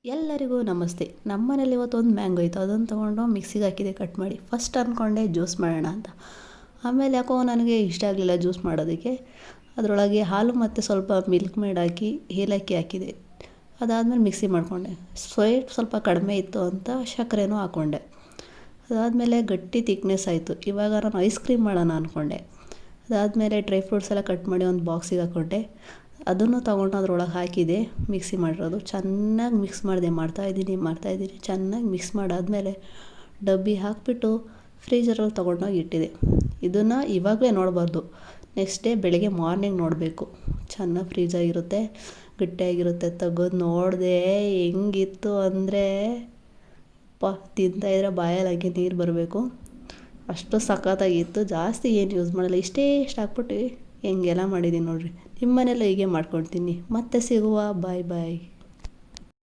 ಎಲ್ಲರಿಗೂ ನಮಸ್ತೆ. ನಮ್ಮ ಮನೇಲಿ ಇವತ್ತೊಂದು ಮ್ಯಾಂಗೋ ಇತ್ತು, ಅದನ್ನು ತೊಗೊಂಡು ಮಿಕ್ಸಿಗೆ ಹಾಕಿದೆ ಕಟ್ ಮಾಡಿ. ಫಸ್ಟ್ ಅಂದ್ಕೊಂಡೆ ಜ್ಯೂಸ್ ಮಾಡೋಣ ಅಂತ, ಆಮೇಲೆ ಯಾಕೋ ನನಗೆ ಇಷ್ಟ ಆಗಲಿಲ್ಲ ಜ್ಯೂಸ್ ಮಾಡೋದಕ್ಕೆ. ಅದರೊಳಗೆ ಹಾಲು ಮತ್ತು ಸ್ವಲ್ಪ ಮಿಲ್ಕ್ ಮೇಡ್ ಹಾಕಿ ಏಲಕ್ಕಿ ಹಾಕಿದೆ. ಅದಾದಮೇಲೆ ಮಿಕ್ಸಿ ಮಾಡಿಕೊಂಡೆ. ಸ್ವಲ್ಪ ಕಡಿಮೆ ಇತ್ತು ಅಂತ ಸಕ್ಕರೆನೂ ಹಾಕ್ಕೊಂಡೆ. ಅದಾದಮೇಲೆ ಗಟ್ಟಿ ತಿಕ್ನೆಸ್ ಆಯಿತು. ಇವಾಗ ನಾನು ಐಸ್ ಕ್ರೀಮ್ ಮಾಡೋಣ ಅಂದ್ಕೊಂಡೆ. ಅದಾದಮೇಲೆ ಡ್ರೈ ಫ್ರೂಟ್ಸ್ ಎಲ್ಲ ಕಟ್ ಮಾಡಿ ಒಂದು ಬಾಕ್ಸಿಗೆ ಹಾಕ್ಕೊಂಡೆ. ಅದನ್ನು ತೊಗೊಂಡು ಅದ್ರೊಳಗೆ ಹಾಕಿದೆ, ಮಿಕ್ಸಿ ಮಾಡಿರೋದು. ಚೆನ್ನಾಗಿ ಮಿಕ್ಸ್ ಮಾಡ್ತಾಯಿದ್ದೀನಿ ಚೆನ್ನಾಗಿ ಮಿಕ್ಸ್ ಮಾಡಾದಮೇಲೆ ಡಬ್ಬಿ ಹಾಕಿಬಿಟ್ಟು ಫ್ರೀಜರಲ್ಲಿ ತೊಗೊಂಡೋಗಿ ಇಟ್ಟಿದೆ. ಇದನ್ನು ಇವಾಗಲೇ ನೋಡಬಾರ್ದು, ನೆಕ್ಸ್ಟ್ ಡೇ ಬೆಳಗ್ಗೆ ಮಾರ್ನಿಂಗ್ ನೋಡಬೇಕು. ಚೆನ್ನಾಗಿ ಫ್ರೀಜಾಗಿರುತ್ತೆ, ಗಟ್ಟಿಯಾಗಿರುತ್ತೆ. ತೆಗೆದು ನೋಡಿದೆ, ಹೆಂಗಿತ್ತು ಅಂದರೆ ತಿಂತಾಯಿದ್ರೆ ಬಾಯಲ್ಲಿ ಹಾಗೆ ನೀರು ಬರಬೇಕು, ಅಷ್ಟು ಸಖತ್ತಾಗಿತ್ತು. ಜಾಸ್ತಿ ಏನು ಯೂಸ್ ಮಾಡಲ್ಲ, ಇಷ್ಟು ಹಾಕ್ಬಿಟ್ಟು ಹೆಂಗೆಲ್ಲ ಮಾಡಿದ್ದೀನಿ ನೋಡಿರಿ. ನಿಮ್ಮ ಮನೇಲಿ ಹೀಗೆ ಮಾಡ್ಕೊಳ್ತೀನಿ. ಮತ್ತೆ ಸಿಗುವ, ಬಾಯ್ ಬಾಯ್.